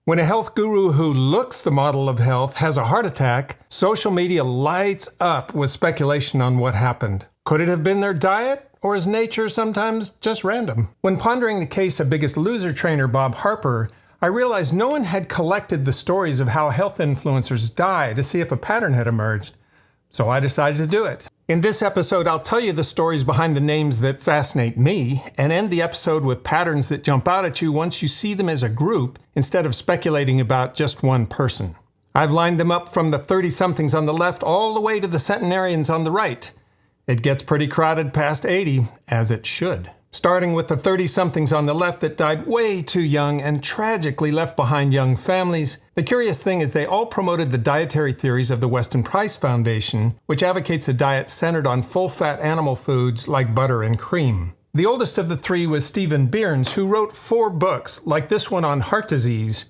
When a health guru who looks the model of health has a heart attack, social media lights up with speculation on what happened. Could it have been their diet, or is nature sometimes just random? When pondering the case of Biggest Loser trainer Bob Harper, I realized no one had collected the stories of how health influencers die to see if a pattern had emerged. So I decided to do it. In this episode, I'll tell you the stories behind the names that fascinate me, and end the episode with patterns that jump out at you once you see them as a group, instead of speculating about just one person. I've lined them up from the 30-somethings on the left all the way to the centenarians on the right. It gets pretty crowded past 80, as it should. Starting with the 30-somethings on the left that died way too young and tragically left behind young families, the curious thing is they all promoted the dietary theories of the Weston Price Foundation, which advocates a diet centered on full-fat animal foods like butter and cream. The oldest of the three was Stephen Byrnes, who wrote 4 books, like this one on heart disease.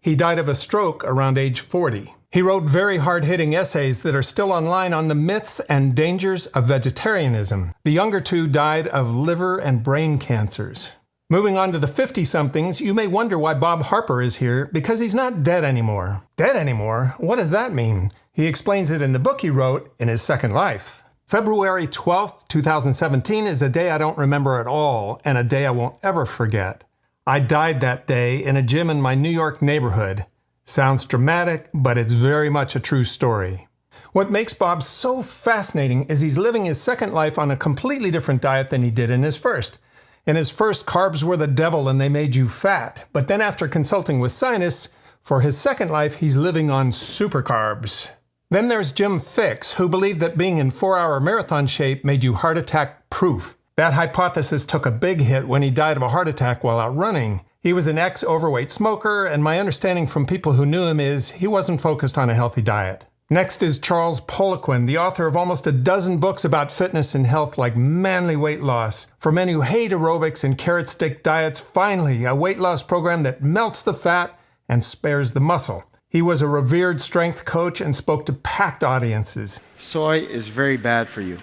He died of a stroke around age 40. He wrote very hard-hitting essays that are still online on the myths and dangers of vegetarianism. The younger two died of liver and brain cancers. Moving on to the 50-somethings, you may wonder why Bob Harper is here, because he's not dead anymore. Dead anymore? What does that mean? He explains it in the book he wrote, In His Second Life. February 12th, 2017 is a day I don't remember at all, and a day I won't ever forget. I died that day in a gym in my New York neighborhood. Sounds dramatic, but it's very much a true story. What makes Bob so fascinating is he's living his second life on a completely different diet than he did in his first. In his first, carbs were the devil and they made you fat. But then after consulting with scientists, for his second life, he's living on super carbs. Then there's Jim Fixx, who believed that being in 4-hour marathon shape made you heart attack proof. That hypothesis took a big hit when he died of a heart attack while out running. He was an ex-overweight smoker, and my understanding from people who knew him is he wasn't focused on a healthy diet. Next is Charles Poliquin, the author of almost a dozen books about fitness and health like manly weight loss. For men who hate aerobics and carrot stick diets, finally, a weight loss program that melts the fat and spares the muscle. He was a revered strength coach and spoke to packed audiences. Soy is very bad for you.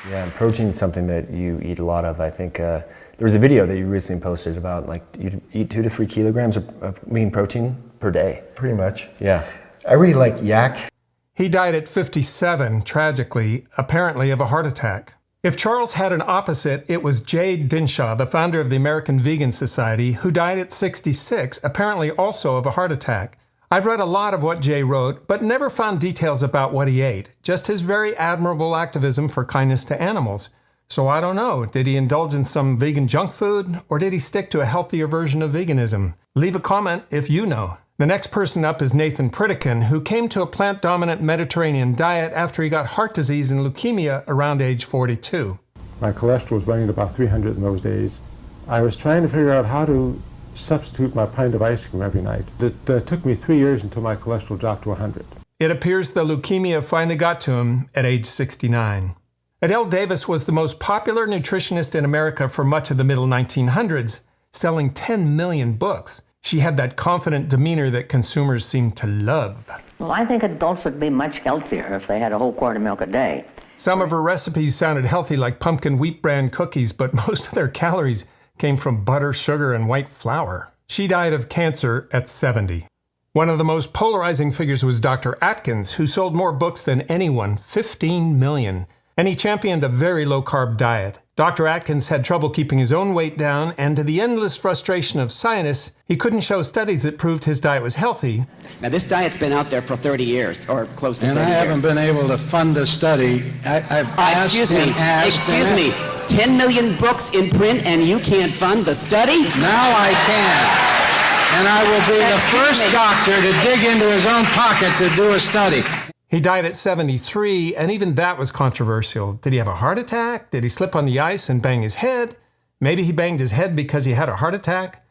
Yeah, and protein's something that you eat a lot of. I think there was a video that you recently posted about like you eat 2 to 3 kilograms of lean protein per day. Pretty much. Yeah. I really like yak. He died at 57, tragically, apparently of a heart attack. If Charles had an opposite, it was Jay Dinshaw, the founder of the American Vegan Society, who died at 66, apparently also of a heart attack. I've read a lot of what Jay wrote, but never found details about what he ate, just his very admirable activism for kindness to animals. So I don't know, did he indulge in some vegan junk food, or did he stick to a healthier version of veganism? Leave a comment if you know. The next person up is Nathan Poliquin, who came to a plant-dominant Mediterranean diet after he got heart disease and leukemia around age 42. My cholesterol was running at about 300 in those days. I was trying to figure out how to substitute my pint of ice cream every night. It took me 3 years until my cholesterol dropped to 100. It appears the leukemia finally got to him at age 69. Adele Davis was the most popular nutritionist in America for much of the middle 1900s, selling 10 million books. She had that confident demeanor that consumers seemed to love. Well, I think adults would be much healthier if they had a whole quart of milk a day. Some of her recipes sounded healthy, like pumpkin wheat bran cookies, but most of their calories came from butter, sugar, and white flour. She died of cancer at 70. One of the most polarizing figures was Dr. Atkins, who sold more books than anyone, 15 million. And he championed a very low-carb diet. Dr. Atkins had trouble keeping his own weight down, and to the endless frustration of scientists, he couldn't show studies that proved his diet was healthy. Now, this diet's been out there for 30 years, or close to 30 years. And I haven't been able to fund a study. I've asked Excuse me. 10 million books in print, and you can't fund the study? Now I can. And I will be the first doctor to dig into his own pocket to do a study. He died at 73, and even that was controversial. Did he have a heart attack? Did he slip on the ice and bang his head? Maybe he banged his head because he had a heart attack?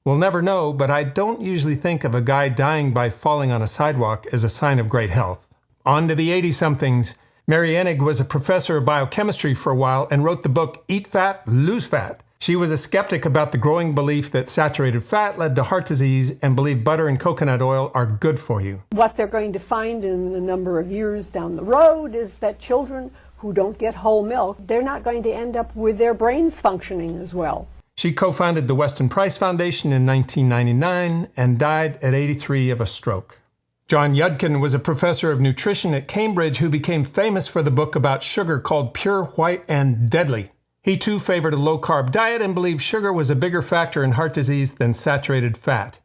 We'll never know, but I don't usually think of a guy dying by falling on a sidewalk as a sign of great health. On to the 80-somethings. Mary Enig was a professor of biochemistry for a while and wrote the book Eat Fat, Lose Fat. She was a skeptic about the growing belief that saturated fat led to heart disease and believed butter and coconut oil are good for you. What they're going to find in a number of years down the road is that children who don't get whole milk, they're not going to end up with their brains functioning as well. She co-founded the Weston Price Foundation in 1999 and died at 83 of a stroke. John Yudkin was a professor of nutrition at Cambridge who became famous for the book about sugar called Pure, White, and Deadly. He too favored a low-carb diet and believed sugar was a bigger factor in heart disease than saturated fat.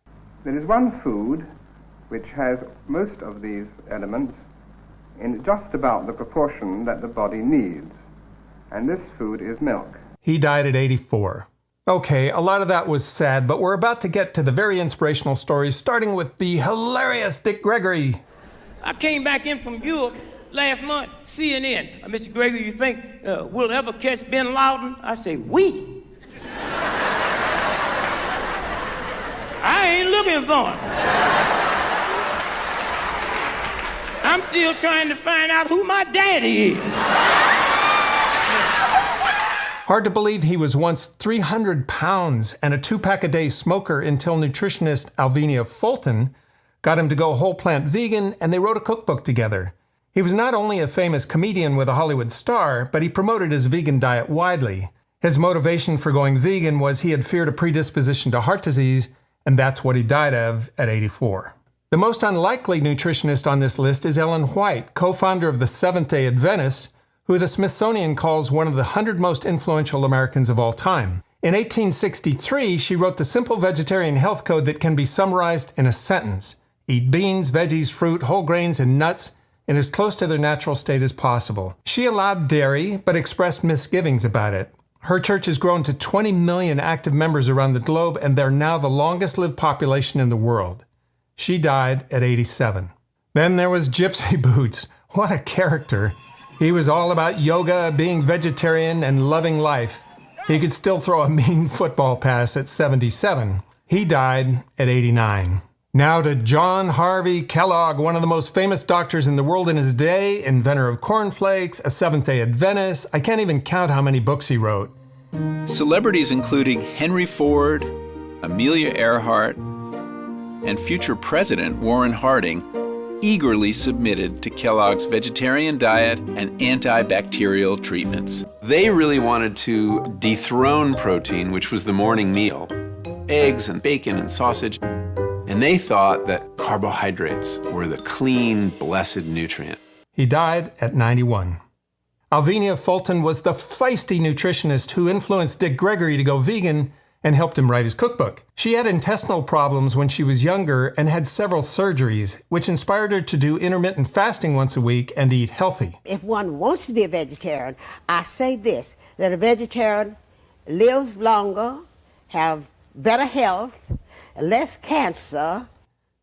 There is one food which has most of these elements in just about the proportion that the body needs, and this food is milk. He died at 84. Okay, a lot of that was sad, but we're about to get to the very inspirational stories, starting with the hilarious Dick Gregory. I came back in from Europe last month, CNN. Mr. Gregory, you think we'll ever catch bin Laden? I say, we. I ain't looking for him. I'm still trying to find out who my daddy is. Hard to believe he was once 300 pounds and a 2-pack-a-day smoker until nutritionist Alvenia Fulton got him to go whole plant vegan, and they wrote a cookbook together. He was not only a famous comedian with a Hollywood star, but he promoted his vegan diet widely. His motivation for going vegan was he had feared a predisposition to heart disease, and that's what he died of at 84. The most unlikely nutritionist on this list is Ellen White, co-founder of the Seventh-day Adventists, who the Smithsonian calls one of the 100 most influential Americans of all time. In 1863, she wrote the simple vegetarian health code that can be summarized in a sentence: eat beans, veggies, fruit, whole grains, and nuts in as close to their natural state as possible. She allowed dairy, but expressed misgivings about it. Her church has grown to 20 million active members around the globe, and they're now the longest-lived population in the world. She died at 87. Then there was Gypsy Boots. What a character. He was all about yoga, being vegetarian, and loving life. He could still throw a mean football pass at 77. He died at 89. Now to John Harvey Kellogg, one of the most famous doctors in the world in his day, inventor of cornflakes, a Seventh-day Adventist. I can't even count how many books he wrote. Celebrities including Henry Ford, Amelia Earhart, and future President Warren Harding eagerly submitted to Kellogg's vegetarian diet and antibacterial treatments. They really wanted to dethrone protein, which was the morning meal, eggs and bacon and sausage, and they thought that carbohydrates were the clean, blessed nutrient. He died at 91. Alvenia Fulton was the feisty nutritionist who influenced Dick Gregory to go vegan and helped him write his cookbook. She had intestinal problems when she was younger and had several surgeries, which inspired her to do intermittent fasting once a week and eat healthy. If one wants to be a vegetarian, I say this, that a vegetarian lives longer, have better health, less cancer.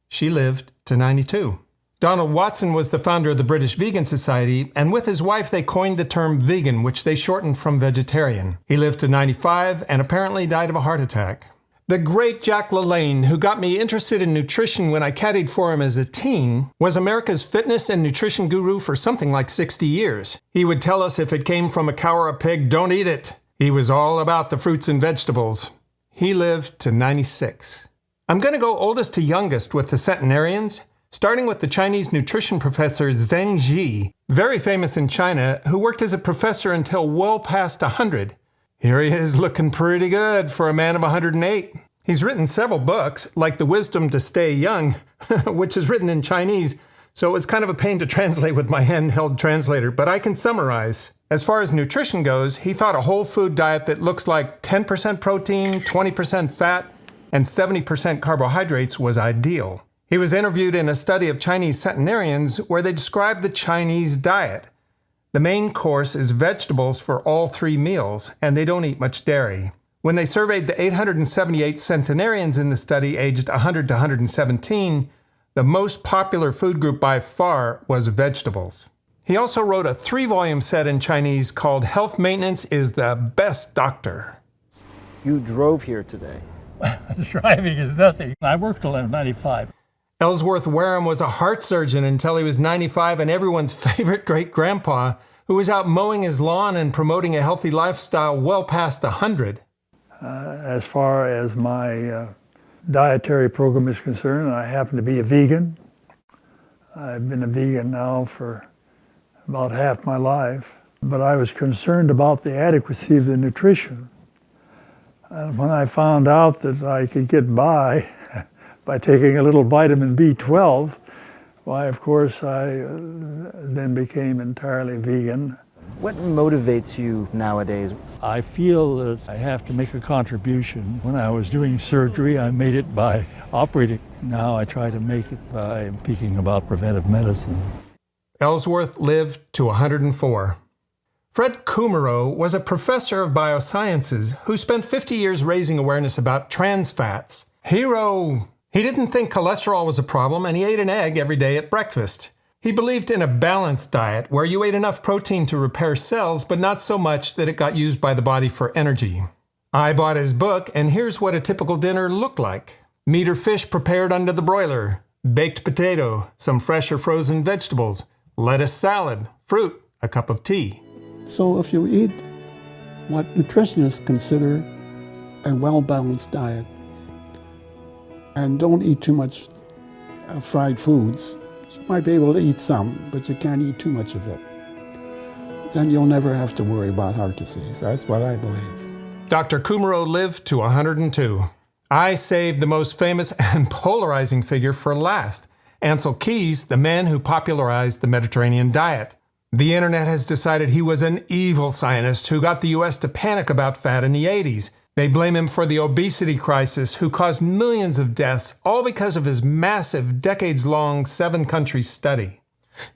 She lived to 92. Donald Watson was the founder of the British Vegan Society, and with his wife they coined the term vegan, which they shortened from vegetarian. He lived to 95 and apparently died of a heart attack. The great Jack LaLanne, who got me interested in nutrition when I caddied for him as a teen, was America's fitness and nutrition guru for something like 60 years. He would tell us if it came from a cow or a pig, don't eat it. He was all about the fruits and vegetables. He lived to 96. I'm going to go oldest to youngest with the centenarians, starting with the Chinese nutrition professor Zheng Ji, very famous in China, who worked as a professor until well past 100. Here he is looking pretty good for a man of 108. He's written several books, like The Wisdom to Stay Young, which is written in Chinese, so it was kind of a pain to translate with my handheld translator, but I can summarize. As far as nutrition goes, he thought a whole food diet that looks like 10% protein, 20% fat, and 70% carbohydrates was ideal. He was interviewed in a study of Chinese centenarians where they described the Chinese diet. The main course is vegetables for all 3 meals, and they don't eat much dairy. When they surveyed the 878 centenarians in the study aged 100 to 117, the most popular food group by far was vegetables. He also wrote a 3-volume set in Chinese called Health Maintenance is the Best Doctor. You drove here today. Driving is nothing. I worked till I was 95. Ellsworth Wareham was a heart surgeon until he was 95 and everyone's favorite great-grandpa, who was out mowing his lawn and promoting a healthy lifestyle well past 100. As far as my dietary program is concerned, I happen to be a vegan. I've been a vegan now for about half my life, but I was concerned about the adequacy of the nutrition. And when I found out that I could get by taking a little vitamin B12, why, of course, I then became entirely vegan. What motivates you nowadays? I feel that I have to make a contribution. When I was doing surgery, I made it by operating. Now I try to make it by speaking about preventive medicine. Ellsworth lived to 104. Fred Kumerow was a professor of biosciences who spent 50 years raising awareness about trans fats. He didn't think cholesterol was a problem, and he ate an egg every day at breakfast. He believed in a balanced diet where you ate enough protein to repair cells, but not so much that it got used by the body for energy. I bought his book, and here's what a typical dinner looked like. Meat or fish prepared under the broiler, baked potato, some fresh or frozen vegetables, lettuce salad, fruit, a cup of tea. So if you eat what nutritionists consider a well-balanced diet, and don't eat too much fried foods, you might be able to eat some, but you can't eat too much of it. Then you'll never have to worry about heart disease. That's what I believe. Dr. Kumerow lived to 102. I saved the most famous and polarizing figure for last, Ancel Keys, the man who popularized the Mediterranean diet. The internet has decided he was an evil scientist who got the U.S. to panic about fat in the 80s. They blame him for the obesity crisis, who caused millions of deaths, all because of his massive, decades-long 7-country study.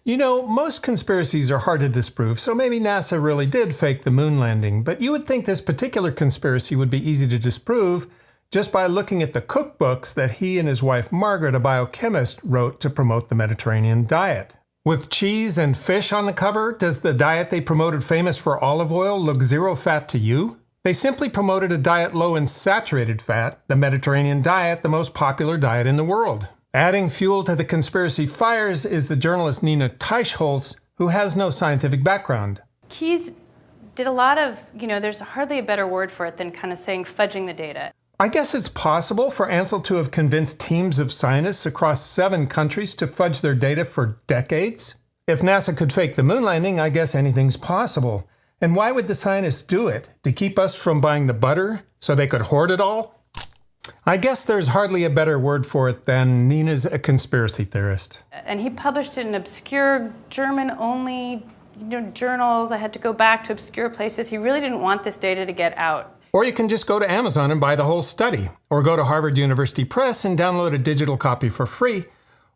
You know, most conspiracies are hard to disprove, so maybe NASA really did fake the moon landing, but you would think this particular conspiracy would be easy to disprove just by looking at the cookbooks that he and his wife Margaret, a biochemist, wrote to promote the Mediterranean diet. With cheese and fish on the cover, does the diet they promoted famous for olive oil look zero fat to you? They simply promoted a diet low in saturated fat, the Mediterranean diet, the most popular diet in the world. Adding fuel to the conspiracy fires is the journalist Nina Teicholz, who has no scientific background. Keys did a lot of, there's hardly a better word for it than kind of saying fudging the data. I guess it's possible for Ancel to have convinced teams of scientists across 7 countries to fudge their data for decades. If NASA could fake the moon landing, I guess anything's possible. And why would the scientists do it? To keep us from buying the butter so they could hoard it all? I guess there's hardly a better word for it than Nina's a conspiracy theorist. And he published it in obscure German-only journals. I had to go back to obscure places. He really didn't want this data to get out. Or you can just go to Amazon and buy the whole study. Or go to Harvard University Press and download a digital copy for free.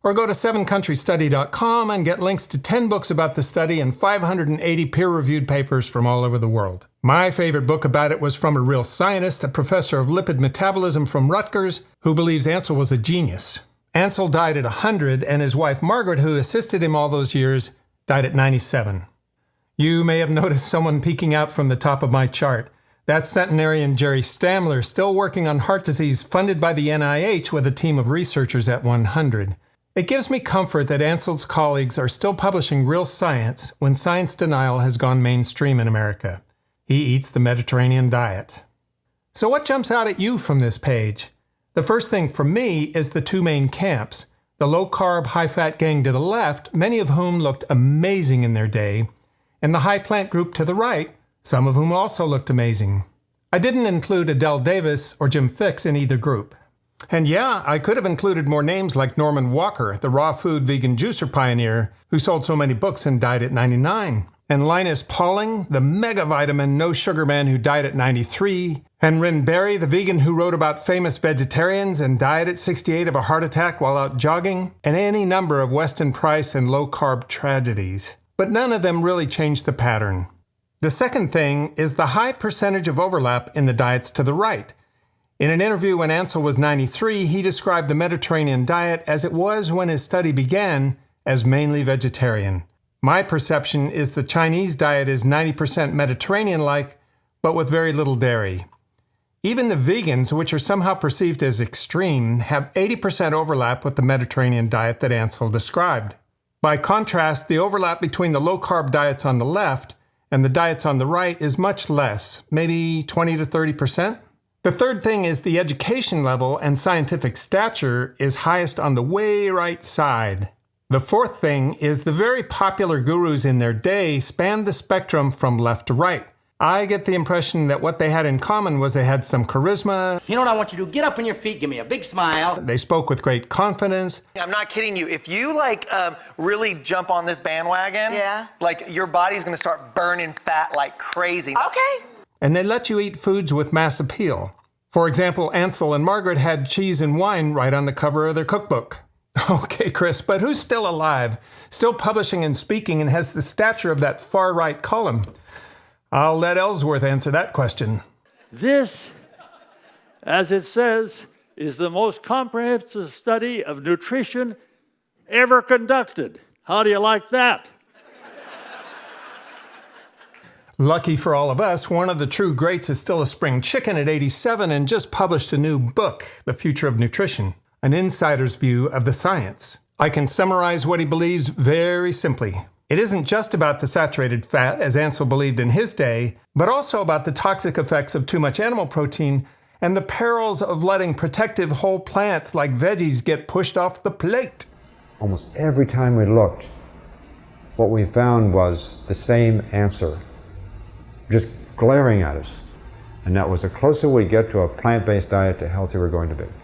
Or go to 7countrystudy.com and get links to 10 books about the study and 580 peer-reviewed papers from all over the world. My favorite book about it was from a real scientist, a professor of lipid metabolism from Rutgers, who believes Ancel was a genius. Ancel died at 100, and his wife Margaret, who assisted him all those years, died at 97. You may have noticed someone peeking out from the top of my chart. That's centenarian Jerry Stamler, still working on heart disease, funded by the NIH with a team of researchers at 100. It gives me comfort that Ancel's colleagues are still publishing real science when science denial has gone mainstream in America. He eats the Mediterranean diet. So what jumps out at you from this page? The first thing for me is the 2 main camps, the low-carb, high-fat gang to the left, many of whom looked amazing in their day, and the high-plant group to the right, some of whom also looked amazing. I didn't include Adele Davis or Jim Fixx in either group. And yeah, I could have included more names like Norman Walker, the raw food vegan juicer pioneer who sold so many books and died at 99. And Linus Pauling, the mega-vitamin no-sugar man who died at 93. And Ren Berry, the vegan who wrote about famous vegetarians and died at 68 of a heart attack while out jogging. And any number of Weston Price and low-carb tragedies. But none of them really changed the pattern. The second thing is the high percentage of overlap in the diets to the right. In an interview when Ancel was 93, he described the Mediterranean diet as it was when his study began, as mainly vegetarian. My perception is the Chinese diet is 90% Mediterranean-like, but with very little dairy. Even the vegans, which are somehow perceived as extreme, have 80% overlap with the Mediterranean diet that Ancel described. By contrast, the overlap between the low-carb diets on the left and the diets on the right is much less, maybe 20 to 30%. The third thing is the education level and scientific stature is highest on the way right side. The fourth thing is the very popular gurus in their day spanned the spectrum from left to right. I get the impression that what they had in common was they had some charisma. You know what I want you to do? Get up on your feet, give me a big smile. They spoke with great confidence. I'm not kidding you. If you really jump on this bandwagon, your body's gonna start burning fat like crazy. Okay. And they let you eat foods with mass appeal. For example, Ancel and Margaret had cheese and wine right on the cover of their cookbook. Okay, Chris, but who's still alive, still publishing and speaking, and has the stature of that far-right Colin? I'll let Ellsworth answer that question. This, as it says, is the most comprehensive study of nutrition ever conducted. How do you like that? Lucky for all of us, one of the true greats is still a spring chicken at 87 and just published a new book, The Future of Nutrition, an insider's view of the science. I can summarize what he believes very simply. It isn't just about the saturated fat, as Ancel believed in his day, but also about the toxic effects of too much animal protein and the perils of letting protective whole plants like veggies get pushed off the plate. Almost every time we looked, what we found was the same answer, just glaring at us. And that was the closer we get to a plant-based diet, the healthier we're going to be.